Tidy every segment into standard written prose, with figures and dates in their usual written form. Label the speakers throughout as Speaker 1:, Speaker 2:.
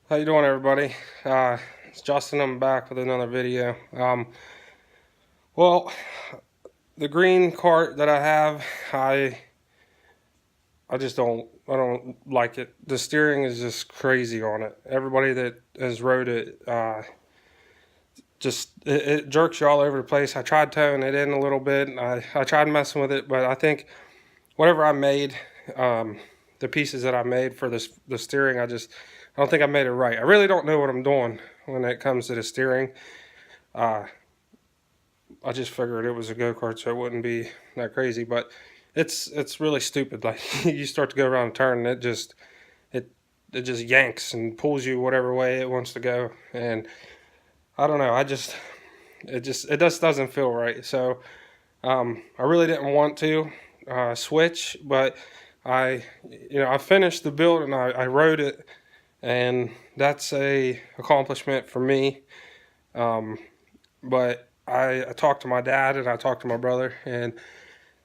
Speaker 1: How you doing, everybody? It's Justin. I'm back with another video. Well, the green cart that I have, I just don't like it. The steering is just crazy on it. Everybody that has rode it, it jerks you all over the place. I tried towing it in a little bit. I tried messing with it, but I think whatever I made, the pieces that I made for the steering, I don't think I made it right. I really don't know what I'm doing when it comes to the steering. I just figured it was a go-kart, so it wouldn't be that crazy. But it's really stupid. Like you start to go around a turn, and it it just yanks and pulls you whatever way it wants to go. And I don't know. It just doesn't feel right. So I really didn't want to switch, but I finished the build and I rode it, and that's a accomplishment for me. But I talked to my dad and I talked to my brother, and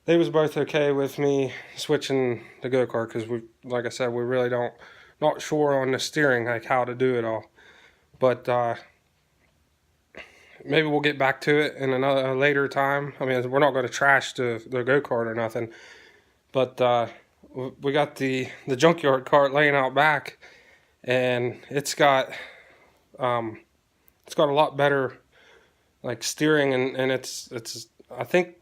Speaker 1: they was both okay with me switching the go-kart because like I said, we really not sure on the steering, like how to do it all. But maybe we'll get back to it in a later time. I mean, we're not going to trash the go-kart or nothing, but we got the junkyard cart laying out back, and it's got a lot better like steering, and it's I think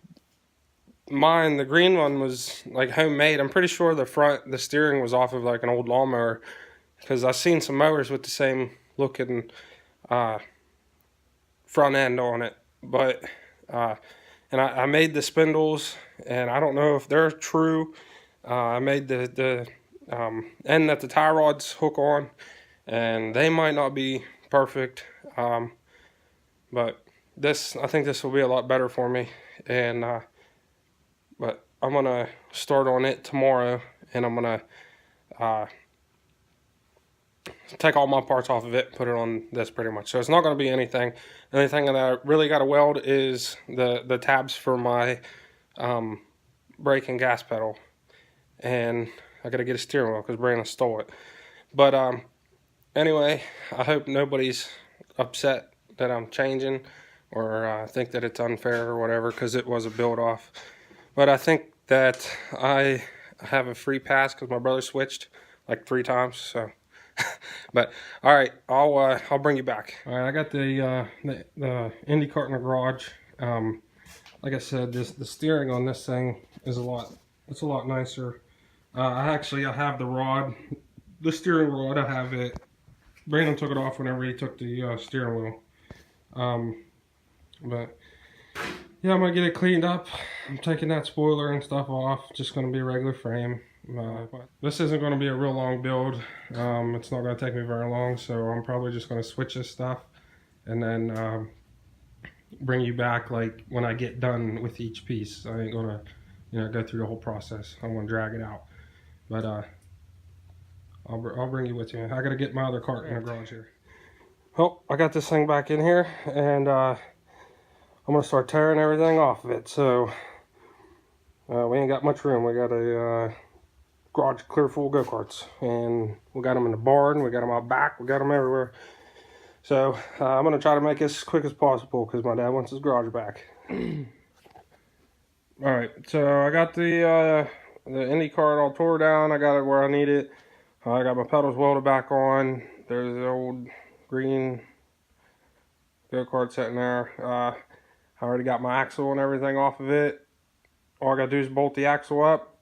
Speaker 1: mine, the green one, was like homemade. I'm pretty sure the steering was off of like an old lawnmower, because I've seen some mowers with the same looking front end on it. But and I made the spindles, and I don't know if they're true. I made the end that the tie rods hook on, and they might not be perfect, but I think this will be a lot better for me. And but I'm gonna start on it tomorrow, and I'm gonna take all my parts off of it, put it on this pretty much. So it's not gonna be anything. The only thing that I really got to weld is the tabs for my brake and gas pedal, and I gotta get a steering wheel because Brandon stole it. But anyway, I hope nobody's upset that I'm changing, or think that it's unfair or whatever, because it was a build off. But I think that I have a free pass because my brother switched like 3 times. So, but all right, I'll bring you back. All right, I got the Indy cart in the garage. Like I said, the steering on this thing is a lot nicer. I have the rod, the steering rod. I have it. Brandon took it off whenever he took the steering wheel. But yeah, I'm gonna get it cleaned up. I'm taking that spoiler and stuff off. Just gonna be a regular frame. This isn't gonna be a real long build. It's not gonna take me very long, so I'm probably just gonna switch this stuff and then bring you back like when I get done with each piece. I ain't gonna go through the whole process. I want to drag it out, but I'll bring you with me. I gotta get my other cart in the garage here. Oh, I got this thing back in here, and I'm gonna start tearing everything off of it. So we ain't got much room. We got a garage clear full of go-karts, and we got them in the barn, we got them out back, we got them everywhere. So I'm gonna try to make this as quick as possible because my dad wants his garage back. All right, so I got the Indy cart all tore down. I got it where I need it. I got my pedals welded back on. There's the old green go-kart sitting there. I already got my axle and everything off of it. All I gotta do is bolt the axle up,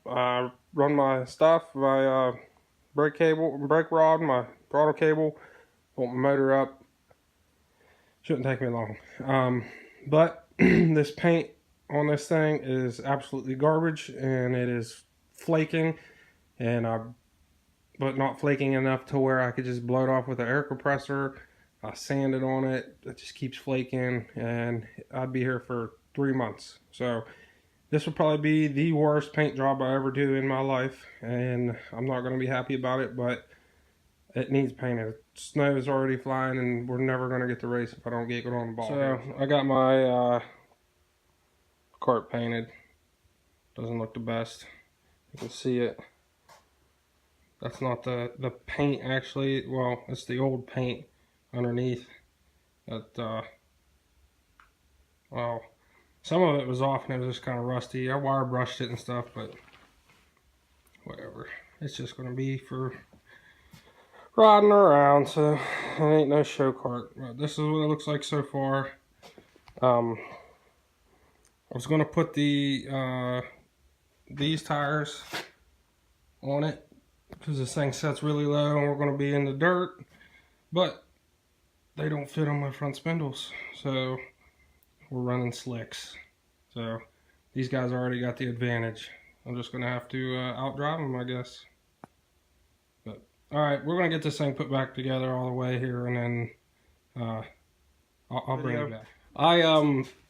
Speaker 1: run my stuff, my brake rod, my throttle cable, bolt my motor up. Shouldn't take me long. But this paint on this thing is absolutely garbage, and it is flaking, but not flaking enough to where I could just blow it off with an air compressor. I sanded on it. It just keeps flaking, and I'd be here for 3 months. So this will probably be the worst paint job I ever do in my life, and I'm not going to be happy about it, but it needs painted. Snow is already flying, and we're never going to get the race if I don't get on the ball. So I got my cart painted. Doesn't look the best. You can see it. That's not the paint actually. Well, it's the old paint underneath. That well, some of it was off and it was just kind of rusty. I wire brushed it and stuff, but whatever. It's just gonna be for riding around, so it ain't no show cart. But this is what it looks like so far. I was gonna put these tires on it because this thing sets really low and we're gonna be in the dirt, but they don't fit on my front spindles, so we're running slicks. So these guys already got the advantage. I'm just gonna have to outdrive them, I guess. But all right, we're gonna get this thing put back together all the way here, and then I'll bring it back.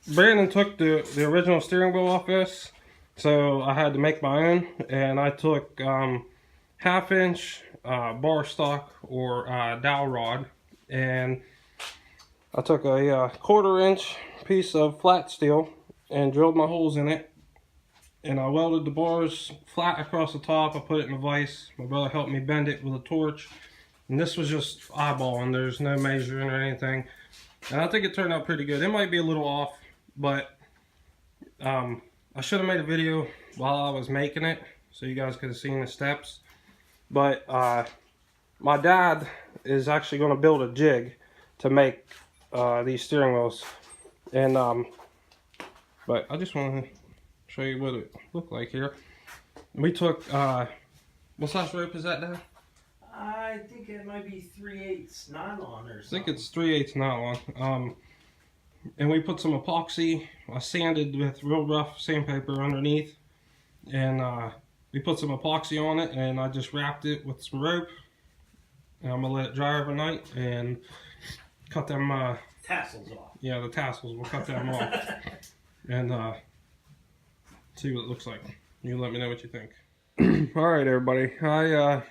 Speaker 1: Brandon took the original steering wheel off this, so I had to make my own, and I took 1/2 inch bar stock or dowel rod, and I took a 1/4 inch piece of flat steel and drilled my holes in it, and I welded the bars flat across the top. I put it in a vise. My brother helped me bend it with a torch, and this was just eyeballing. There's no measuring or anything, and I think it turned out pretty good. It might be a little off, but I should have made a video while I was making it so you guys could have seen the steps. But my dad is actually going to build a jig to make these steering wheels, and but I just want to show you what it looked like here. We took what size rope is that, Dad?
Speaker 2: I think it might be 3/8 nylon or something.
Speaker 1: I think it's 3/8 nylon. And we put some epoxy. I sanded with real rough sandpaper underneath, and we put some epoxy on it, and I just wrapped it with some rope, and I'm gonna let it dry overnight and cut them
Speaker 2: tassels off.
Speaker 1: Yeah, the tassels, we'll cut them off and see what it looks like. You let me know what you think. All right, everybody, I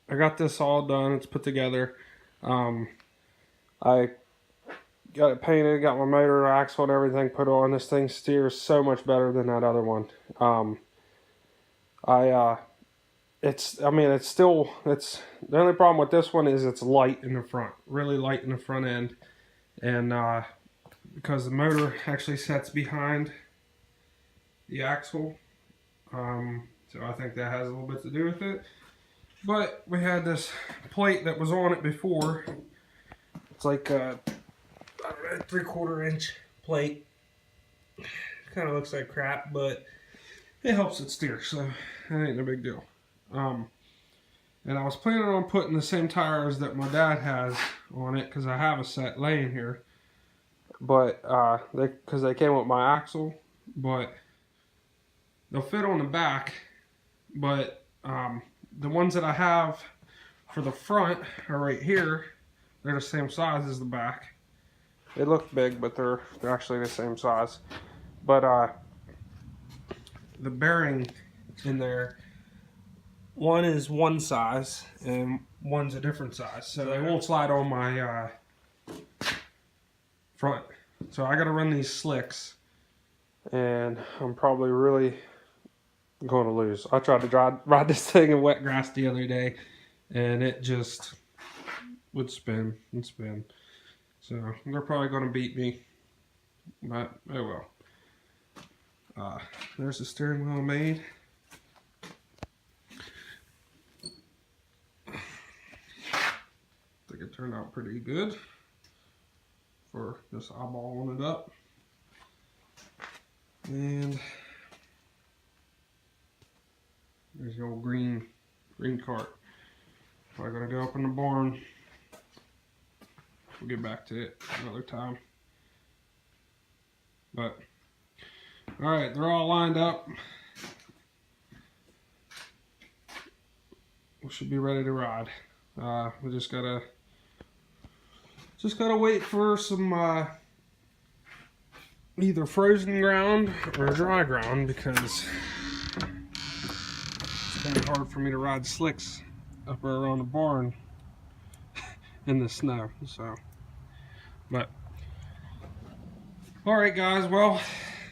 Speaker 1: got this all done. It's put together. I got it painted, got my motor, axle, and everything put on. This thing steers so much better than that other one. It's the only problem with this one is it's light in the front, really light in the front end, and because the motor actually sets behind the axle, so I think that has a little bit to do with it. But we had this plate that was on it before. It's like a 3/4 inch plate. Kind of looks like crap, but it helps it steer, so that ain't no big deal. And I was planning on putting the same tires that my dad has on it, because I have a set laying here. But because they came with my axle, but they'll fit on the back. But the ones that I have for the front are right here. They're the same size as the back. They look big, but they're actually the same size. But the bearing in there, one is one size and one's a different size, so they won't slide on my front. So I gotta run these slicks, and I'm probably really going to lose. I tried to ride this thing in wet grass the other day, and it just would spin and spin. So they're probably going to beat me, but oh well. There's the steering wheel made. I think it turned out pretty good for just eyeballing it up. And there's the old green cart. Probably gonna go up in the barn. We'll get back to it another time. But all right, they're all lined up. We should be ready to ride. We just gotta wait for some either frozen ground or dry ground, because it's kind of hard for me to ride slicks up around the barn in the snow. So, but all right, guys. Well,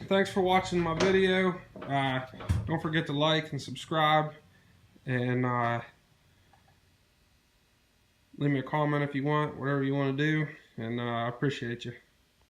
Speaker 1: thanks for watching my video. Don't forget to like and subscribe, and Leave me a comment if you want, whatever you want to do. And I appreciate you.